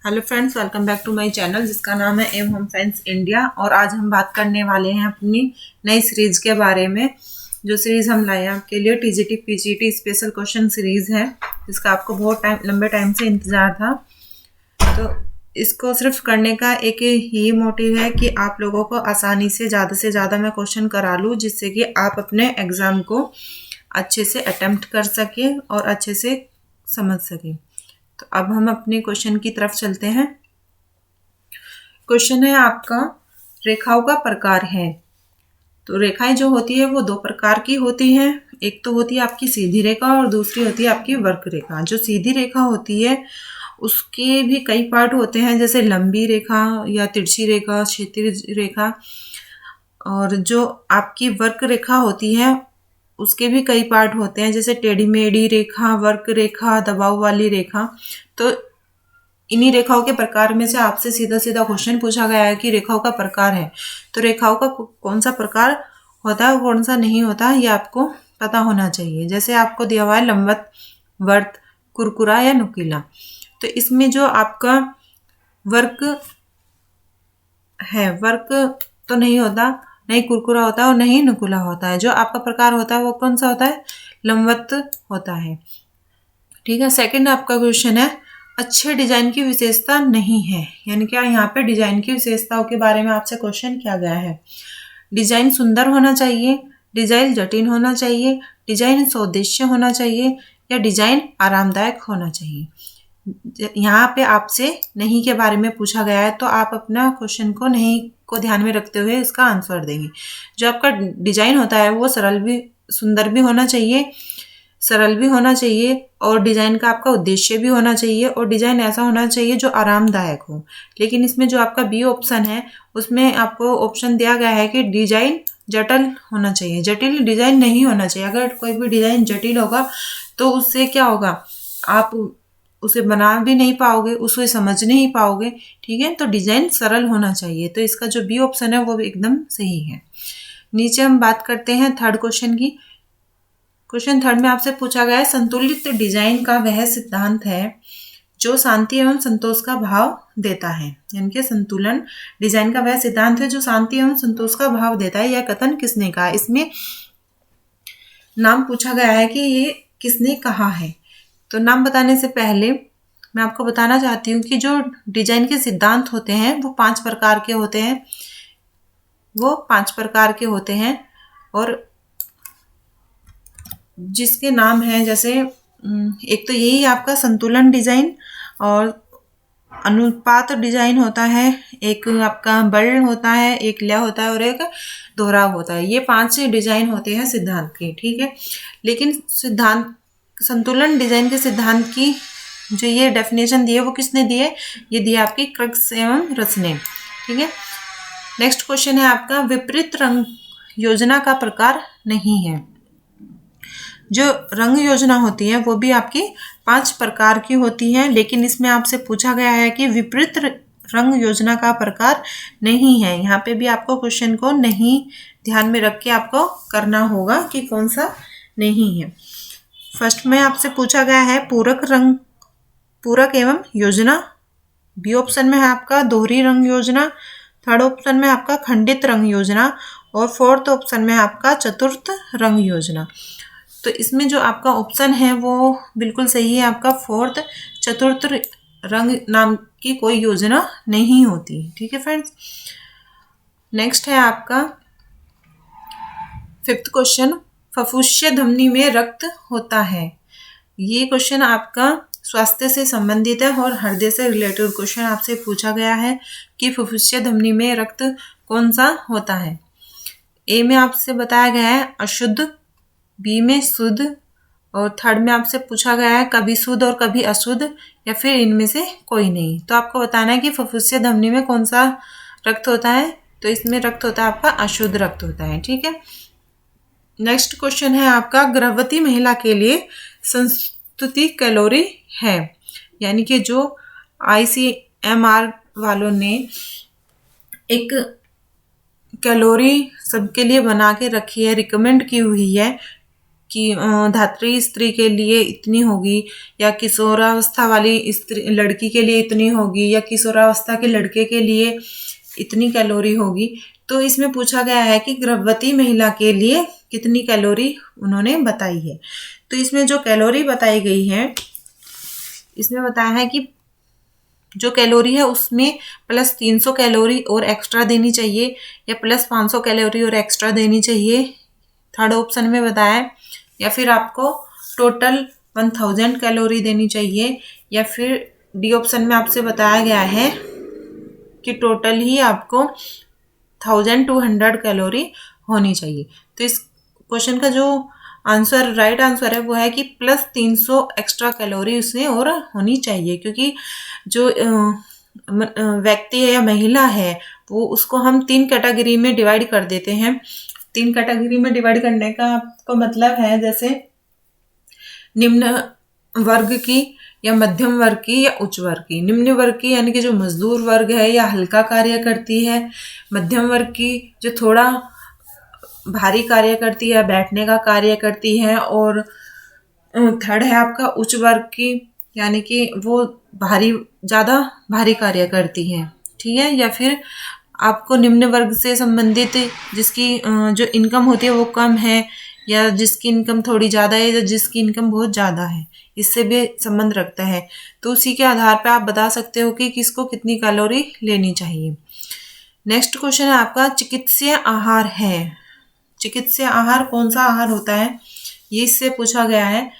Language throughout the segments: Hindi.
Hello friends, welcome back to my channel जिसका नाम है एम होम साइंस इंडिया। और आज हम बात करने वाले हैं अपनी नई सीरीज के बारे में। जो सीरीज हम लाए हैं आपके लिए TGT PGT special question series है, जिसका आपको बहुत लंबे टाइम से इंतजार था। तो इसको सिर्फ करने का एक ही मोटिव है कि आप लोगों को आसानी से ज़्यादा मैं क्वेश्चन करा लूँ, जिससे कि आप अपने एग्ज़ाम को अच्छे से अटेम्प्ट कर सकें और अच्छे से समझ सकें। तो अब हम अपने क्वेश्चन की तरफ चलते हैं। क्वेश्चन है आपका, रेखाओं का प्रकार है। तो रेखाएं जो होती है वो दो प्रकार की होती हैं। एक तो होती है आपकी सीधी रेखा और दूसरी होती है आपकी वक्र रेखा। जो सीधी रेखा होती है उसके भी कई पार्ट होते हैं, जैसे लंबी रेखा या तिरछी रेखा, क्षैतिज रेखा। और जो आपकी वक्र रेखा होती है उसके भी कई पार्ट होते हैं, जैसे टेढ़ी मेढ़ी रेखा, वक्र रेखा, दबाव वाली रेखा। तो इन्हीं रेखाओं के प्रकार में से आपसे सीधा सीधा क्वेश्चन पूछा गया है कि रेखाओं का प्रकार है, तो रेखाओं का कौन सा प्रकार होता है कौन सा नहीं होता, ये आपको पता होना चाहिए। जैसे आपको दिया हुआ है लंबवत, वर्त, कुरकुरा या नुकीला। तो इसमें जो आपका वर्क है, वर्क तो नहीं होता, नहीं कुरकुरा होता है और नहीं नुकीला होता है। जो आपका प्रकार होता है वो कौन सा होता है? लंबवत होता है। ठीक है। सेकंड आपका क्वेश्चन है, अच्छे डिजाइन की विशेषता नहीं है। यानी क्या यहाँ पे डिजाइन की विशेषताओं के बारे में आपसे क्वेश्चन किया गया है। डिजाइन सुंदर होना चाहिए, डिजाइन जटिल होना चाहिए, डिजाइन स्वदेशी होना चाहिए या डिजाइन आरामदायक होना चाहिए। यहाँ पे आपसे नहीं के बारे में पूछा गया है, तो आप अपना क्वेश्चन को नहीं को ध्यान में रखते हुए इसका आंसर देंगे। जो आपका डिजाइन होता है वो सरल भी, सुंदर भी होना चाहिए, सरल भी होना चाहिए और डिजाइन का आपका उद्देश्य भी होना चाहिए और डिजाइन ऐसा होना चाहिए जो आरामदायक हो। लेकिन इसमें जो आपका बी ऑप्शन है उसमें आपको ऑप्शन दिया गया है कि डिजाइन जटिल होना चाहिए। जटिल डिजाइन नहीं होना चाहिए। अगर कोई भी डिजाइन जटिल होगा तो उससे क्या होगा, आप उसे बना भी नहीं पाओगे, उसे समझ नहीं पाओगे। ठीक है। तो डिजाइन सरल होना चाहिए। तो इसका जो बी ऑप्शन है वो भी एकदम सही है। नीचे हम बात करते हैं थर्ड क्वेश्चन की। क्वेश्चन थर्ड में आपसे पूछा गया है, संतुलित डिजाइन का वह सिद्धांत है जो शांति एवं संतोष का भाव देता है। यानी कि संतुलन डिजाइन का वह सिद्धांत है जो शांति एवं संतोष का भाव देता है। यह कथन किसने कहा? इसमें नाम पूछा गया है कि ये किसने कहा है। तो नाम बताने से पहले मैं आपको बताना चाहती हूँ कि जो डिजाइन के सिद्धांत होते हैं वो 5 प्रकार के होते हैं। वो 5 प्रकार के होते हैं और जिसके नाम हैं, जैसे एक तो यही आपका संतुलन डिजाइन और अनुपात डिजाइन होता है, एक आपका बल होता है, एक लय होता है और एक दोहराव होता है। ये 5 डिजाइन होते हैं सिद्धांत के। ठीक है। लेकिन सिद्धांत संतुलन डिजाइन के सिद्धांत की जो ये डेफिनेशन दी है वो किसने दी है? ये दी है आपकी क्रक्स एवं रस ने। ठीक है। नेक्स्ट क्वेश्चन है आपका, विपरीत रंग योजना का प्रकार नहीं है। जो रंग योजना होती है वो भी आपकी 5 प्रकार की होती है, लेकिन इसमें आपसे पूछा गया है कि विपरीत रंग योजना का प्रकार नहीं है। यहाँ पे भी आपको क्वेश्चन को नहीं ध्यान में रख के आपको करना होगा कि कौन सा नहीं है। फर्स्ट में आपसे पूछा गया है पूरक एवं योजना। बी ऑप्शन में है आपका दोहरी रंग योजना। थर्ड ऑप्शन में आपका खंडित रंग योजना और फोर्थ ऑप्शन में आपका चतुर्थ रंग योजना। तो इसमें जो आपका ऑप्शन है वो बिल्कुल सही है आपका फोर्थ। चतुर्थ रंग नाम की कोई योजना नहीं होती। ठीक है फ्रेंड्स। नेक्स्ट है आपका फिफ्थ क्वेश्चन, फफूंदीय धमनी में रक्त होता है। ये क्वेश्चन आपका स्वास्थ्य से संबंधित है और हृदय से रिलेटेड क्वेश्चन आपसे पूछा गया है कि फफूंदीय धमनी में रक्त कौन सा होता है। ए में आपसे बताया गया है अशुद्ध, बी में शुद्ध और थर्ड में आपसे पूछा गया है कभी शुद्ध और कभी अशुद्ध या फिर इनमें से कोई नहीं। तो आपको बताना है कि फफूंदीय धमनी में कौन सा रक्त होता है। तो इसमें रक्त होता है आपका अशुद्ध रक्त होता है। ठीक है। नेक्स्ट क्वेश्चन है आपका, गर्भवती महिला के लिए संस्तुति कैलोरी है। यानी कि जो ICMR वालों ने एक कैलोरी सबके लिए बना के रखी है, रिकमेंड की हुई है कि धात्री स्त्री के लिए इतनी होगी, या किशोरावस्था वाली स्त्री लड़की के लिए इतनी होगी, या किशोरावस्था के लड़के के लिए इतनी कैलोरी होगी। तो इसमें पूछा गया है कि गर्भवती महिला के लिए कितनी कैलोरी उन्होंने बताई है। तो इसमें जो कैलोरी बताई गई है, इसमें बताया है कि जो कैलोरी है उसमें प्लस 300 कैलोरी और एक्स्ट्रा देनी चाहिए, या प्लस 500 कैलोरी और एक्स्ट्रा देनी चाहिए, थर्ड ऑप्शन में बताया है। या फिर आपको टोटल 1000 कैलोरी देनी चाहिए, या फिर डी ऑप्शन में आपसे बताया गया है कि टोटल ही आपको 1200 कैलोरी होनी चाहिए। तो इस क्वेश्चन का जो आंसर राइट आंसर है वो है कि प्लस 300 एक्स्ट्रा कैलोरी उसमें और होनी चाहिए, क्योंकि जो व्यक्ति है या महिला है वो उसको हम 3 कैटेगरी में डिवाइड कर देते हैं। 3 कैटेगरी में डिवाइड करने का आपको मतलब है जैसे निम्न वर्ग की, या मध्यम वर्ग की, या उच्च वर्ग की। निम्न वर्ग की यानी कि जो मजदूर वर्ग है या हल्का कार्य करती है, मध्यम वर्ग की जो थोड़ा भारी कार्य करती है, बैठने का कार्य करती है, और थर्ड है आपका उच्च वर्ग की, यानी कि वो ज़्यादा भारी कार्य करती है, ठीक है। या फिर आपको निम्न वर्ग से संबंधित जिसकी जो इनकम होती है वो कम है, या जिसकी इनकम थोड़ी ज़्यादा है, या जिसकी इनकम बहुत ज़्यादा है, इससे भी संबंध रखता है। तो उसी के आधार पर आप बता सकते हो कि किसको कितनी कैलोरी लेनी चाहिए। नेक्स्ट क्वेश्चन है आपका चिकित्सीय आहार है। चिकित्सीय आहार कौन सा आहार होता है, ये इससे पूछा गया है।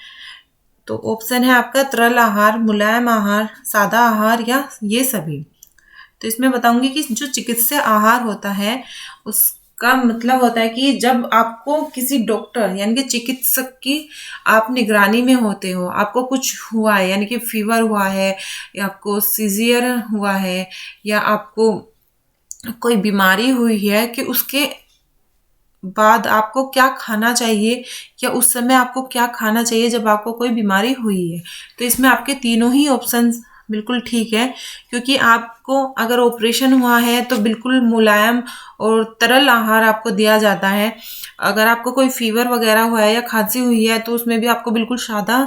तो ऑप्शन है आपका तरल आहार, मुलायम आहार, सादा आहार, या ये सभी। तो इसमें बताऊंगी कि जो चिकित्सीय आहार होता है उसका मतलब होता है कि जब आपको किसी डॉक्टर यानी कि चिकित्सक की आप निगरानी में होते हो, आपको कुछ हुआ है यानी कि फीवर हुआ है, या आपको सीजियर हुआ है, या आपको कोई बीमारी हुई है, कि उसके बाद आपको क्या खाना चाहिए, या उस समय आपको क्या खाना चाहिए जब आपको कोई बीमारी हुई है। तो इसमें आपके तीनों ही ऑप्शंस बिल्कुल ठीक है, क्योंकि आपको अगर ऑपरेशन हुआ है तो बिल्कुल मुलायम और तरल आहार आपको दिया जाता है। अगर आपको कोई फीवर वगैरह हुआ है या खांसी हुई है तो उसमें भी आपको बिल्कुल सादा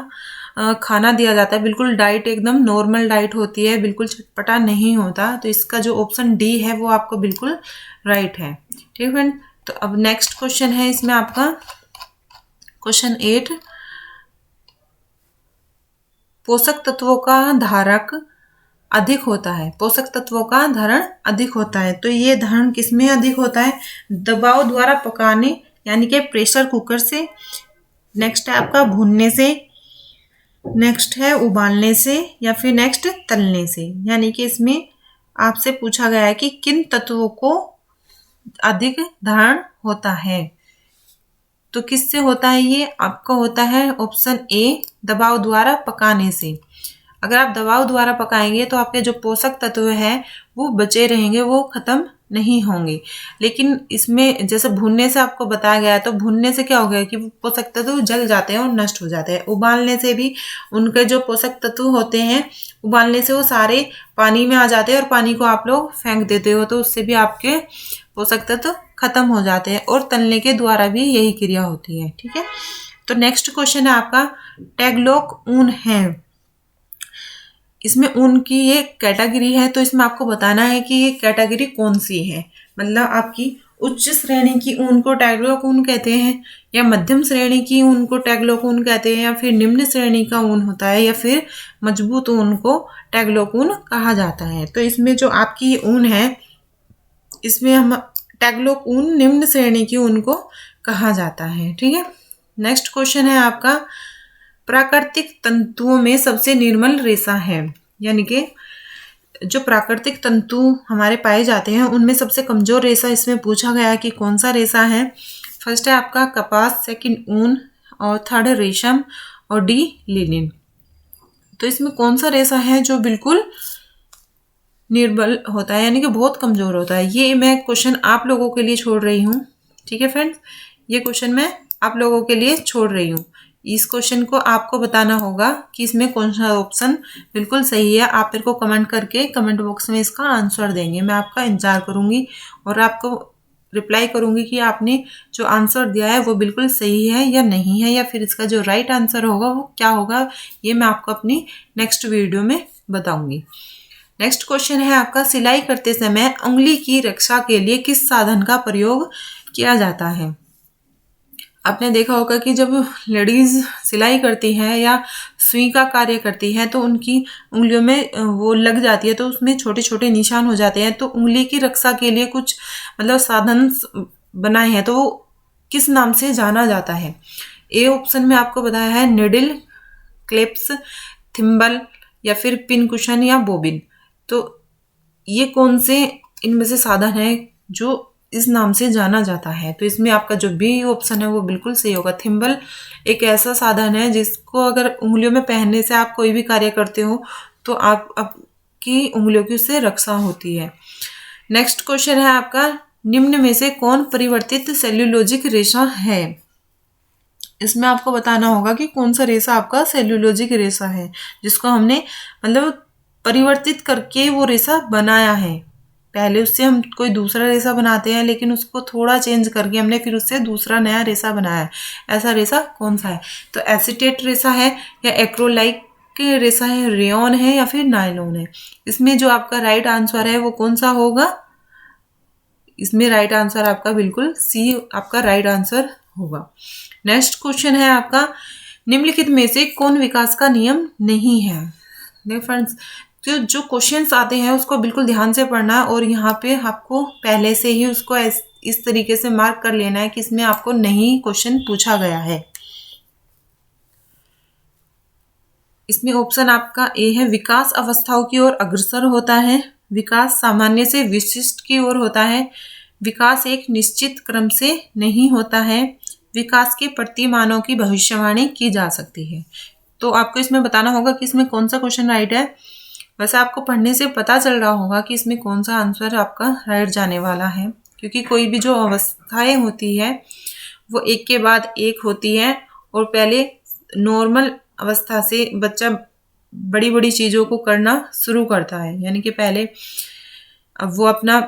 खाना दिया जाता है। बिल्कुल डाइट एकदम नॉर्मल डाइट होती है, बिल्कुल चटपटा नहीं होता। तो इसका जो ऑप्शन डी है वो आपको बिल्कुल राइट है, ठीक है फ्रेंड। तो अब नेक्स्ट क्वेश्चन है इसमें आपका क्वेश्चन 8, पोषक तत्वों का धारक अधिक होता है। पोषक तत्वों का धारण अधिक होता है, तो ये धारण किसमें अधिक होता है? दबाव द्वारा पकाने यानी कि प्रेशर कुकर से, नेक्स्ट है आपका भूनने से, नेक्स्ट है उबालने से, या फिर नेक्स्ट तलने से। यानी कि इसमें आपसे पूछा गया है कि किन तत्वों को अधिक धारण होता है। तो किससे होता है ये? आपका होता है ऑप्शन ए, दबाव द्वारा पकाने से। अगर आप दबाव द्वारा पकाएंगे तो आपके जो पोषक तत्व हैं वो बचे रहेंगे, वो खत्म नहीं होंगे। लेकिन इसमें जैसे भूनने से आपको बताया गया है, तो भूनने से क्या हो गया कि पोषक तत्व जल जाते हैं और नष्ट हो जाते हैं। उबालने से भी उनके जो पोषक तत्व होते हैं, उबालने से वो सारे पानी में आ जाते हैं और पानी को आप लोग फेंक देते हो, तो उससे भी आपके पोषक तत्व खत्म हो जाते हैं। और तलने के द्वारा भी यही क्रिया होती है, ठीक है। तो नेक्स्ट क्वेश्चन है आपका टैगलोक ऊन है। इसमें ऊन की ये कैटेगरी है, तो इसमें आपको बताना है कि ये कैटेगरी कौन सी है। मतलब आपकी उच्च श्रेणी की ऊन को टैगलोक ऊन कहते हैं, या मध्यम श्रेणी की ऊन को टैगलोक ऊन कहते हैं, या फिर निम्न श्रेणी का ऊन होता है, या फिर मजबूत ऊन को टैगलोक ऊन कहा जाता है। तो इसमें जो आपकी ऊन है, इसमें हम टैगलोक ऊन निम्न श्रेणी की ऊन को कहा जाता है, ठीक है। नेक्स्ट क्वेश्चन है आपका प्राकृतिक तंतुओं में सबसे निर्मल रेशा है। यानी कि जो प्राकृतिक तंतु हमारे पाए जाते हैं उनमें सबसे कमजोर रेशा इसमें पूछा गया है कि कौन सा रेशा है। फर्स्ट है आपका कपास, सेकंड ऊन, और थर्ड रेशम, और डी लिनिन। तो इसमें कौन सा रेशा है जो बिल्कुल निर्बल होता है, यानी कि बहुत कमजोर होता है? ये मैं क्वेश्चन आप लोगों के लिए छोड़ रही हूँ, ठीक है फ्रेंड्स। ये क्वेश्चन मैं आप लोगों के लिए छोड़ रही हूँ। इस क्वेश्चन को आपको बताना होगा कि इसमें कौन सा ऑप्शन बिल्कुल सही है। आप मेरे को कमेंट करके कमेंट बॉक्स में इसका आंसर देंगे, मैं आपका इंतजार करूंगी। और आपको रिप्लाई करूँगी कि आपने जो आंसर दिया है वो बिल्कुल सही है या नहीं है, या फिर इसका जो राइट आंसर होगा वो क्या होगा, ये मैं आपको अपनी नेक्स्ट वीडियो में बताऊंगी। नेक्स्ट क्वेश्चन है आपका, सिलाई करते समय उंगली की रक्षा के लिए किस साधन का प्रयोग किया जाता है। आपने देखा होगा कि जब लेडीज सिलाई करती हैं या सुई का कार्य करती हैं तो उनकी उंगलियों में वो लग जाती है, तो उसमें छोटे छोटे निशान हो जाते हैं। तो उंगली की रक्षा के लिए कुछ मतलब साधन बनाए हैं, तो वो किस नाम से जाना जाता है। ए ऑप्शन में आपको बताया है निडल, क्लिप्स, थिम्बल या फिर पिन कुशन या बोबिन। तो ये कौन से इनमें से साधन है जो इस नाम से जाना जाता है। तो इसमें आपका जो बी ऑप्शन है वो बिल्कुल सही होगा। थिम्बल एक ऐसा साधन है जिसको अगर उंगलियों में पहनने से आप कोई भी कार्य करते हो तो आपकी उंगलियों की उससे रक्षा होती है। नेक्स्ट क्वेश्चन है आपका, निम्न में से कौन परिवर्तित सेल्यूलोजिक रेशा है। इसमें आपको बताना होगा कि कौन सा रेशा आपका सेल्यूलोजिक रेशा है जिसको हमने मतलब परिवर्तित करके वो रेशा बनाया है। पहले उससे हम कोई दूसरा रेशा बनाते हैं लेकिन उसको थोड़ा चेंज करके हमने फिर उससे दूसरा नया रेशा बनाया है। ऐसा रेशा कौन सा है। तो एसीटेट रेशा है या एक्रोलाइक रेशा है, रेयन है या फिर नायलॉन है। इसमें जो आपका राइट आंसर है वो कौन सा होगा। इसमें राइट आंसर आपका बिल्कुल सी आपका राइट आंसर होगा। नेक्स्ट क्वेश्चन है आपका, निम्नलिखित में से कौन विकास का नियम नहीं है। देखो फ्रेंड्स, तो जो क्वेश्चंस आते हैं उसको बिल्कुल ध्यान से पढ़ना है और यहाँ पे आपको पहले से ही उसको इस तरीके से मार्क कर लेना है कि इसमें आपको नहीं क्वेश्चन पूछा गया है। इसमें ऑप्शन आपका ए है, विकास अवस्थाओं की ओर अग्रसर होता है, विकास सामान्य से विशिष्ट की ओर होता है, विकास एक निश्चित क्रम से नहीं होता है, विकास के प्रतिमानों की भविष्यवाणी की जा सकती है। तो आपको इसमें बताना होगा कि इसमें कौन सा क्वेश्चन राइट है। वैसे आपको पढ़ने से पता चल रहा होगा कि इसमें कौन सा आंसर आपका राइट जाने वाला है, क्योंकि कोई भी जो अवस्थाएं होती है वो एक के बाद एक होती है और पहले नॉर्मल अवस्था से बच्चा बड़ी बड़ी चीज़ों को करना शुरू करता है। यानी कि पहले अब वो अपना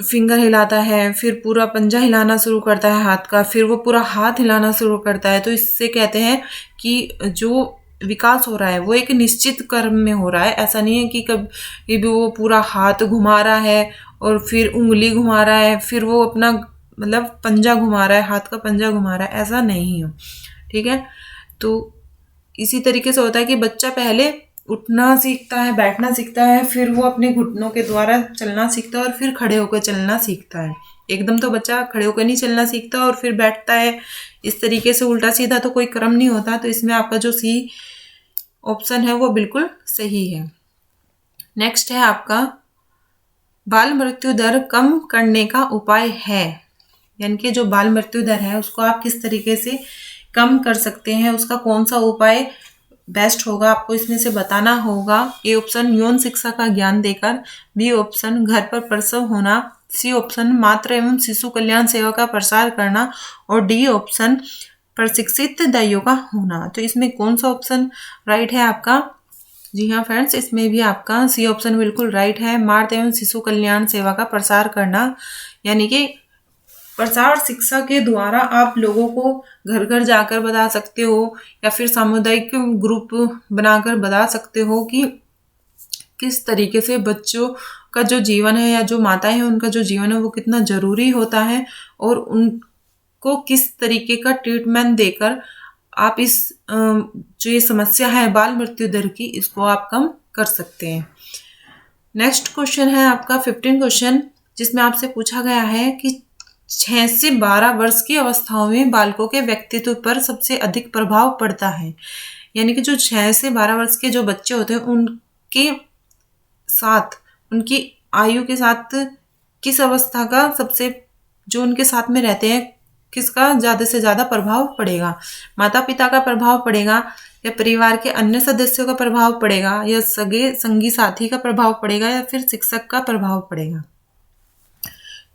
फिंगर हिलाता है, फिर पूरा पंजा हिलाना शुरू करता है हाथ का, फिर वो पूरा हाथ हिलाना शुरू करता है। तो इससे कहते हैं कि जो विकास हो रहा है वो एक निश्चित क्रम में हो रहा है। ऐसा नहीं है कि कभी भी वो पूरा हाथ घुमा रहा है और फिर उंगली घुमा रहा है, फिर वो अपना मतलब पंजा घुमा रहा है, हाथ का पंजा घुमा रहा है, ऐसा नहीं हो। ठीक है, तो इसी तरीके से होता है कि बच्चा पहले उठना सीखता है, बैठना सीखता है, फिर वो अपने घुटनों के द्वारा चलना सीखता है और फिर खड़े होकर चलना सीखता है। एकदम तो बच्चा खड़े होकर नहीं चलना सीखता और फिर बैठता है। इस तरीके से उल्टा सीधा तो कोई क्रम नहीं होता। तो इसमें आपका जो सी ऑप्शन है वो बिल्कुल सही है। नेक्स्ट है आपका, बाल मृत्यु दर कम करने का उपाय है। यानी कि जो बाल मृत्यु दर है उसको आप किस तरीके से कम कर सकते हैं, उसका कौन सा उपाय बेस्ट होगा, आपको इसमें से बताना होगा। ए ऑप्शन यौन शिक्षा का ज्ञान देकर, बी ऑप्शन घर पर प्रसव होना, सी ऑप्शन मातृ एवं शिशु कल्याण सेवा का प्रसार करना और डी ऑप्शन प्रशिक्षित दाइयों का होना। तो इसमें कौन सा ऑप्शन राइट है आपका। जी हाँ फ्रेंड्स, इसमें भी आपका सी ऑप्शन बिल्कुल राइट है, मातृ एवं शिशु कल्याण सेवा का प्रसार करना। यानी कि प्रसार शिक्षा के द्वारा आप लोगों को घर घर जाकर बता सकते हो या फिर सामुदायिक ग्रुप बनाकर बता सकते हो कि किस तरीके से बच्चों का जो जीवन है या जो माताएं हैं उनका जो जीवन है वो कितना ज़रूरी होता है और उनको किस तरीके का ट्रीटमेंट देकर आप इस जो ये समस्या है बाल मृत्यु दर की, इसको आप कम कर सकते हैं। नेक्स्ट क्वेश्चन है आपका 15 क्वेश्चन, जिसमें आपसे पूछा गया है कि 6 से 12 वर्ष की अवस्थाओं में बालकों के व्यक्तित्व पर सबसे अधिक प्रभाव पड़ता है। यानी कि जो 6 से 12 वर्ष के जो बच्चे होते हैं उनके साथ, उनकी आयु के साथ किस अवस्था का सबसे, जो उनके साथ में रहते हैं, किसका ज़्यादा से ज़्यादा प्रभाव पड़ेगा। माता पिता का प्रभाव पड़ेगा या परिवार के अन्य सदस्यों का प्रभाव पड़ेगा या सगे संगी साथी का प्रभाव पड़ेगा या फिर शिक्षक का प्रभाव पड़ेगा।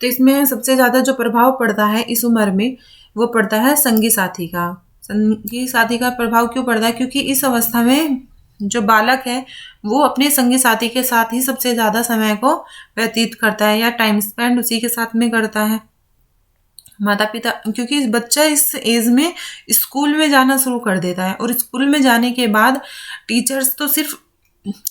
तो इसमें सबसे ज़्यादा जो प्रभाव पड़ता है इस उम्र में वो पड़ता है संगी साथी का। संगी साथी का प्रभाव क्यों पड़ता है, क्योंकि इस अवस्था में जो बालक है वो अपने संगी साथी के साथ ही सबसे ज़्यादा समय को व्यतीत करता है या टाइम स्पेंड उसी के साथ में करता है। माता पिता, क्योंकि बच्चा इस एज में स्कूल में जाना शुरू कर देता है और स्कूल में जाने के बाद टीचर्स तो सिर्फ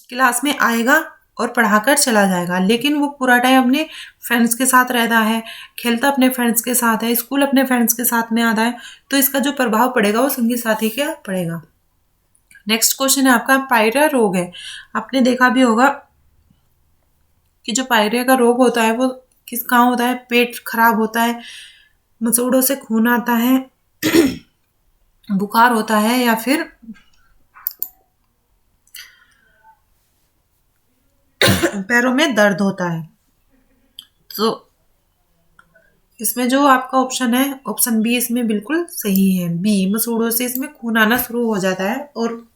क्लास में आएगा और पढ़ाकर चला जाएगा, लेकिन वो पूरा टाइम अपने फ्रेंड्स के साथ रहता है, खेलता अपने फ्रेंड्स के साथ है, स्कूल अपने फ्रेंड्स के साथ में आता है, तो इसका जो प्रभाव पड़ेगा वो संगी साथी का पड़ेगा। नेक्स्ट क्वेश्चन है आपका पायरिया रोग है। आपने देखा भी होगा कि जो पायरिया का रोग होता है वो कहाँ होता है, पेट खराब होता है, मसूड़ों से खून आता है, बुखार होता है या फिर पैरों में दर्द होता है। तो इसमें जो आपका ऑप्शन है, ऑप्शन बी इसमें बिल्कुल सही है। बी, मसूड़ों से इसमें खून आना शुरू हो जाता है और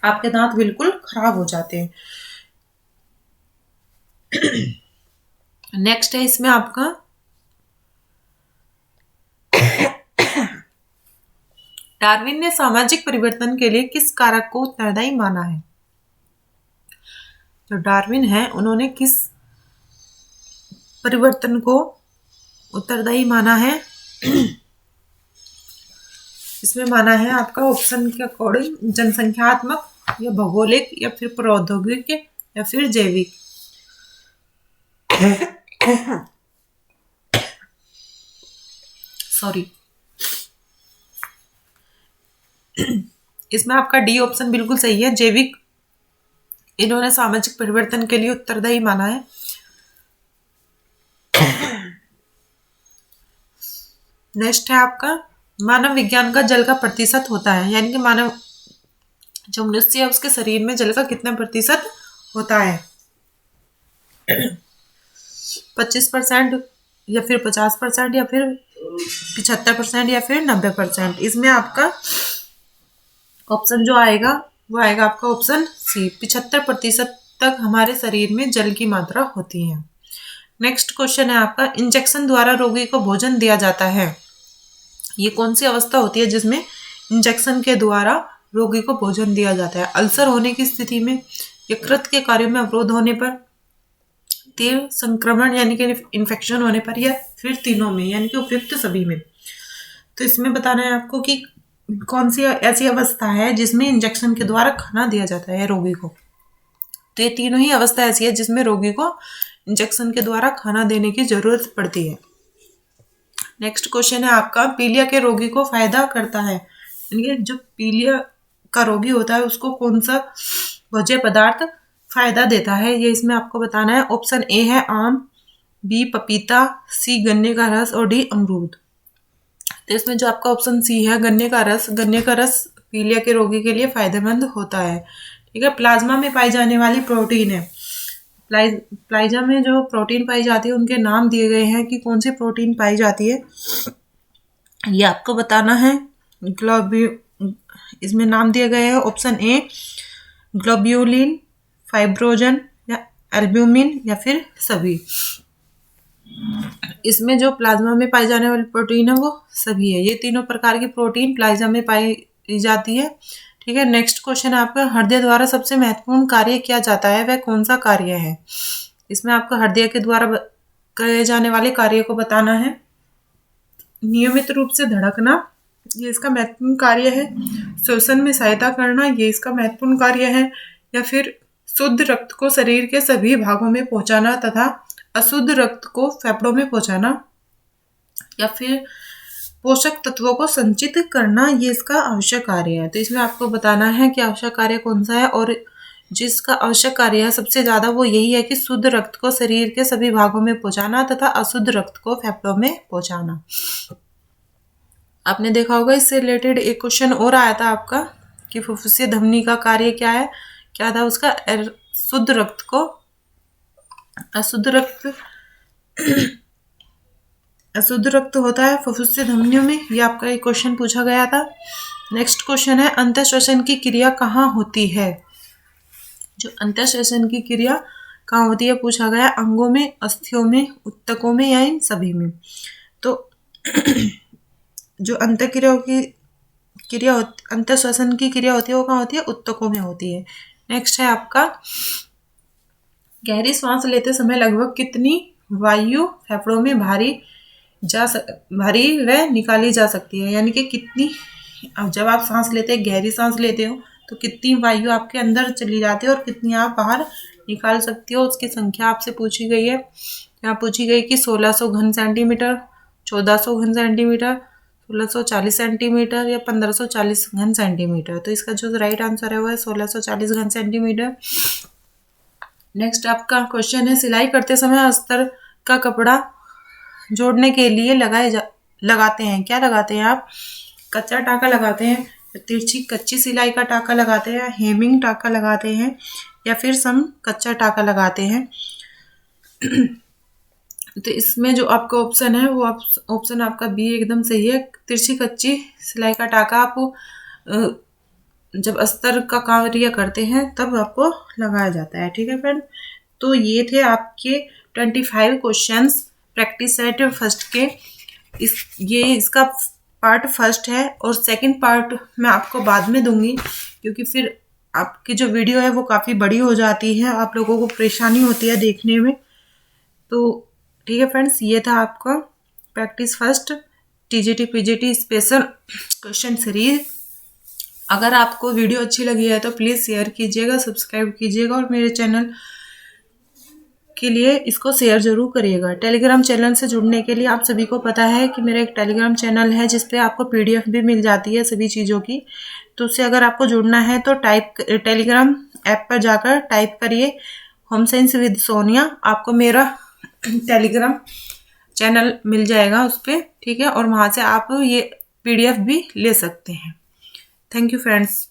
आपके दांत बिल्कुल खराब हो जाते हैं। नेक्स्ट है इसमें आपका डार्विन ने सामाजिक परिवर्तन के लिए किस कारक को उत्तरदायी माना है? जो डार्विन है उन्होंने किस परिवर्तन को उत्तरदायी माना है? इसमें माना है आपका ऑप्शन के अकॉर्डिंग जनसंख्यात्मक या भौगोलिक या फिर प्रौद्योगिक या फिर जैविक। सॉरी, इसमें आपका डी ऑप्शन बिल्कुल सही है, जैविक इन्होंने सामाजिक परिवर्तन के लिए उत्तरदायी माना है। नेक्स्ट है आपका मानव विज्ञान का जल का प्रतिशत होता है, यानी कि मानव जो मनुष्य है उसके शरीर में जल का कितना प्रतिशत होता है? 25% या फिर 50% या फिर 75% या फिर 90%। इसमें आपका ऑप्शन जो आएगा वो आएगा आपका ऑप्शन सी, 75% तक हमारे शरीर में जल की मात्रा होती है। नेक्स्ट क्वेश्चन है आपका इंजेक्शन द्वारा रोगी को भोजन दिया जाता है। ये कौन सी अवस्था होती है जिसमें इंजेक्शन के द्वारा रोगी को भोजन दिया जाता है? अल्सर होने की स्थिति में, यकृत के कार्यों में अवरोध होने पर, तीव्र संक्रमण यानी कि इन्फेक्शन होने पर, या फिर तीनों में यानी कि उपयुक्त सभी में। तो इसमें बताना है आपको कि कौन सी ऐसी अवस्था है जिसमें इंजेक्शन के द्वारा खाना दिया जाता है रोगी को। तो ये तीनों ही अवस्था ऐसी है जिसमें रोगी को इंजेक्शन के द्वारा खाना देने की जरूरत पड़ती है। नेक्स्ट क्वेश्चन है आपका पीलिया के रोगी को फायदा करता है, यानी जो पीलिया का रोगी होता है उसको कौन सा भोज्य पदार्थ फायदा देता है, ये इसमें आपको बताना है। ऑप्शन ए है आम, बी पपीता, सी गन्ने का रस और डी अमरूद। तो इसमें जो आपका ऑप्शन सी है गन्ने का रस पीलिया के रोगी के लिए फायदेमंद होता है। ठीक है, प्लाज्मा में पाई जाने वाली प्रोटीन है, प्लाज्मा में जो प्रोटीन पाई जाती है उनके नाम दिए गए हैं कि कौन सी प्रोटीन पाई जाती है, ये आपको बताना है। इसमें नाम दिए गए हैं ऑप्शन ए ग्लोब्यूलिन, फाइब्रोजन या एल्ब्यूमिन या फिर सभी। इसमें जो प्लाज्मा में पाई जाने वाली प्रोटीन है वो सभी है, ये तीनों प्रकार की प्रोटीन प्लाज्मा में पाई जाती है। ठीक है, नेक्स्ट क्वेश्चन है आपका हृदय द्वारा सबसे महत्वपूर्ण कार्य किया जाता है, वह कौन सा कार्य है? इसमें आपको हृदय के द्वारा किए जाने वाले कार्य को बताना है। नियमित रूप से धड़कना, ये इसका महत्वपूर्ण कार्य है। श्वसन में सहायता करना, ये इसका महत्वपूर्ण कार्य है। या फिर शुद्ध रक्त को शरीर के सभी भागों में पहुंचाना तथा अशुद्ध रक्त को फेफड़ों में पहुंचाना, या फिर पोषक तत्वों को संचित करना, ये इसका आवश्यक कार्य है। तो इसमें आपको बताना है कि आवश्यक कार्य कौन सा है, और जिसका आवश्यक कार्य है सबसे ज्यादा वो यही है कि शुद्ध रक्त को शरीर के सभी भागों में पहुंचाना तथा अशुद्ध रक्त को फेफड़ों में पहुंचाना। आपने देखा होगा इससे रिलेटेड एक क्वेश्चन और आया था आपका कि फुफ्फुसीय धमनी का कार्य क्या है, क्या था उसका? शुद्ध रक्त को अशुद्ध रक्त होता है फुफ्फुसीय धमनियों में, ये आपका एक क्वेश्चन पूछा गया था। नेक्स्ट क्वेश्चन है अंतःश्वसन की क्रिया कहाँ होती है? जो अंतःश्वसन की क्रिया कहाँ होती है पूछा गया, अंगों में, अस्थियों में, ऊतकों में या इन सभी में। तो जो अंतःक्रियाओं की क्रिया अंत श्वसन की क्रिया होती है वो कहाँ होती है, उत्तकों में होती है। नेक्स्ट है आपका, गहरी सांस लेते समय लगभग कितनी वायु फेफड़ों में भारी व निकाली जा सकती है, यानी कि कितनी, अब जब आप सांस लेते हैं, गहरी सांस लेते हो तो कितनी वायु आपके अंदर चली जाती है और कितनी आप बाहर निकाल सकती हो, उसकी संख्या आपसे पूछी गई है। यहाँ पूछी गई कि 1600 घन सेंटीमीटर, 1400 घन सेंटीमीटर, 1640 सेंटीमीटर या 1540 घन सेंटीमीटर। तो इसका जो राइट आंसर है वो है 1640 घन सेंटीमीटर। नेक्स्ट आपका क्वेश्चन है, सिलाई करते समय अस्तर का कपड़ा जोड़ने के लिए लगाते हैं, क्या लगाते हैं आप? कच्चा टाका लगाते हैं, तिरछी कच्ची सिलाई का टाका लगाते हैं, हेमिंग टाका लगाते हैं या फिर सम कच्चा टाका लगाते हैं। तो इसमें जो आपका ऑप्शन है वो ऑप्शन आपका बी एकदम सही है। तिरछी कच्ची सिलाई का टाका आप जब अस्तर का कार्य करते हैं तब आपको लगाया जाता है। ठीक है फ्रेंड, तो ये थे आपके 25 क्वेश्चंस प्रैक्टिस सेट फर्स्ट के। इसका पार्ट फर्स्ट है और सेकंड पार्ट मैं आपको बाद में दूंगी, क्योंकि फिर आपकी जो वीडियो है वो काफ़ी बड़ी हो जाती है, आप लोगों को परेशानी होती है देखने में। तो ठीक है फ्रेंड्स, ये था आपका practice first TGT PGT special question series. अगर आपको वीडियो अच्छी लगी है तो प्लीज़ शेयर कीजिएगा, सब्सक्राइब कीजिएगा और मेरे चैनल के लिए इसको शेयर जरूर करिएगा। टेलीग्राम चैनल से जुड़ने के लिए आप सभी को पता है कि मेरा एक टेलीग्राम चैनल है जिस पे आपको पीडीएफ भी मिल जाती है सभी चीज़ों की। तो उससे अगर आपको जुड़ना है तो टेलीग्राम ऐप पर जाकर टाइप करिए होम साइंस विद सोनिया, आपको मेरा टेलीग्राम चैनल मिल जाएगा उस पर। ठीक है, और वहाँ से आप ये पीडीएफ भी ले सकते हैं। Thank you friends.